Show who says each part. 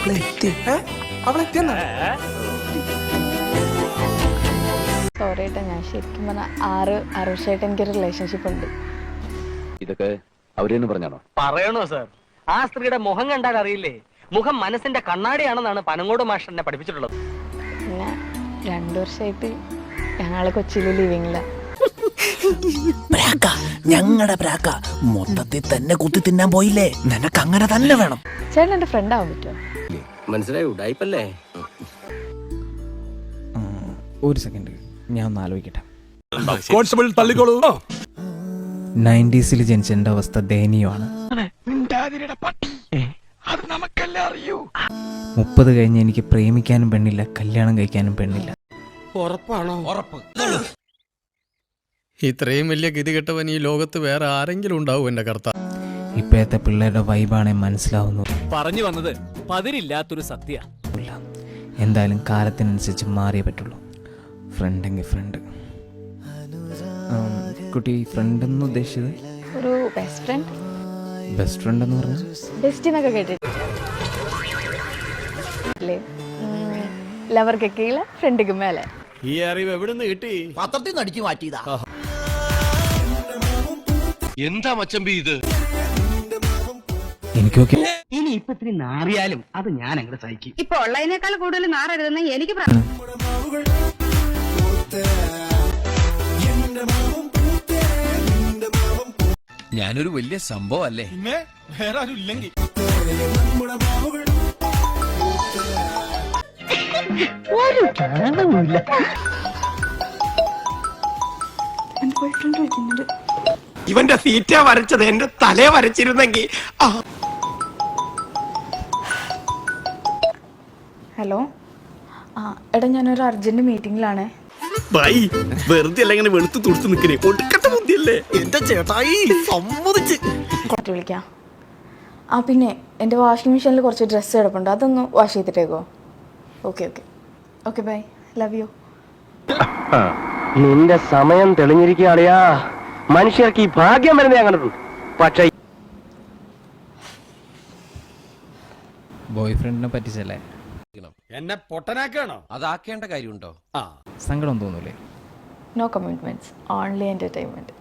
Speaker 1: Sorry ഏട്ടാ, ഞാൻ ശരിക്കും പറഞ്ഞ അറുഷായിട്ട് എനിക്കൊരു റിലേഷൻഷിപ്പ് ഉണ്ട്.
Speaker 2: ഇതൊക്കെ അവരെന്ന് പറഞ്ഞാണോ?
Speaker 3: പറയണോ സാർ? ആ സ്ത്രീയുടെ മുഖം കണ്ടാൽ അറിയില്ലേ, മുഖം മനസ്സിന്റെ കണ്ണാടിയാണെന്നാണ് പനങ്ങോട് മാഷ് എന്നെ പഠിപ്പിച്ചിട്ടുള്ളത്.
Speaker 1: പിന്നെ 2 വർഷമായിട്ട് ഞങ്ങള് കൊച്ചിയിൽ ലിവിങ്ങില്ല.
Speaker 4: ഞങ്ങളുടെ പ്രാക്ക മൊത്തത്തിൽ തന്നെ കുത്തി തിന്നാൻ പോയില്ലേ? നിനക്ക് അങ്ങനെ തന്നെ വേണം.
Speaker 1: ചേട്ടൻ എന്റെ ഫ്രണ്ട് ആവാൻ പറ്റുമോ?
Speaker 5: മനസ്സിലായി, ഉടായിപ്പല്ലേ?
Speaker 4: ഒരു സെക്കൻഡ്, ഞാൻ ഒന്ന് ആലോചിക്കട്ടെ.
Speaker 6: കോൺസ്റ്റബിൾ തള്ളിക്കോളൂ.
Speaker 4: 90s ജനിച്ച എന്റെ അവസ്ഥ ദയനീയമാണ്. 30 കഴിഞ്ഞ് എനിക്ക് പ്രേമിക്കാനും പെണ്ണില്ല, കല്യാണം കഴിക്കാനും പെണ്ണില്ല.
Speaker 5: ഉറപ്പാണോ? ഉറപ്പ്.
Speaker 6: ഇത്രയും വലിയ ഗതികെട്ടവൻ ഈ ലോകത്ത് വേറെ ആരെങ്കിലും ഉണ്ടാവും എന്റെ കർത്താവ്.
Speaker 4: ഇപ്പോഴത്തെ പിള്ളേരുടെ വൈബാണെ മനസ്സിലാവുന്നു.
Speaker 7: പറഞ്ഞു വന്നത് പതിരില്ലാത്തൊരു സത്യ.
Speaker 4: എന്തായാലും കാലത്തിനനുസരിച്ച് മാറിയേ പറ്റുള്ളൂ. ഫ്രണ്ടെങ്കിൽ ഫ്രണ്ട്. കുട്ടി, ഫ്രണ്ട് എന്ന് ഉദ്ദേശിച്ചത്?
Speaker 1: ഒരു ബെസ്റ്റ് ഫ്രണ്ട്.
Speaker 4: ബെസ്റ്റ് ഫ്രണ്ട് എന്ന് പറഞ്ഞാൽ
Speaker 1: ബെസ്റ്റ് എന്നൊക്കെ കേട്ടിട്ടില്ലേ? ലവർക്ക് കീഴെ ഫ്രണ്ടിക്ക് മേലെ.
Speaker 6: ഈ അറിവ് എവിടെ നിന്ന് കിട്ടി?
Speaker 5: പത്രത്തിൽ നിന്ന് അടിച്ചു മാറ്റിയതാ.
Speaker 2: എന്താ മച്ചമ്പി ഇത്?
Speaker 4: എനിക്കൊക്കെ
Speaker 3: ഇനി ഇപ്പൊ ഇത്തിരി നാറിയാലും അത് ഞാൻ അങ്ങോട്ട് സഹിക്കും.
Speaker 8: ഇപ്പൊ ഉള്ളതിനേക്കാൾ കൂടുതൽ നാറരുതെന്ന് എനിക്ക്
Speaker 7: ഞാനൊരു വലിയ സംഭവം അല്ലേ?
Speaker 6: വേറെ ആരും ഇല്ലെങ്കിൽ
Speaker 5: ഇവന്റെ സീറ്റാ വരച്ചത്, എന്റെ തലയെ വരച്ചിരുന്നെങ്കിൽ.
Speaker 1: ഹലോ, എടാ ഞാനൊരു അർജന്റ് മീറ്റിംഗിലാണ്.
Speaker 5: വെറുതെ അല്ല ഇങ്ങനെ വെളുത്ത് തുടുത്ത് നിൽക്കണേ, ഒടുക്കത്തെ ബുദ്ധിയല്ലേ എന്റെ ചേട്ടായി. സമ്മതിച്ച്
Speaker 1: വിളിക്കാം. പിന്നെ എൻ്റെ വാഷിംഗ് മെഷീനിൽ കുറച്ച് ഡ്രസ്സ് കിടപ്പുണ്ട്, അതൊന്ന് വാഷ് ചെയ്തിട്ടേക്കോ? Okay okay okay, bye, love you.
Speaker 3: നിന്റെ സമയം തെളിഞ്ഞിരിക്കുകയാളിയാ. മനുഷ്യർക്ക് ഈ ഭാഗ്യം വരുന്നേ അങ്ങനെ. പക്ഷേ
Speaker 4: ബോയ് ഫ്രണ്ടിനെ പറ്റിച്ചല്ലേ?
Speaker 6: എന്നെ പൊട്ടനാക്കാണോ?
Speaker 7: അതാക്കേണ്ട കാര്യമുണ്ടോ?
Speaker 4: സങ്കടം തോന്നൂലേ?
Speaker 1: No commitments, only entertainment.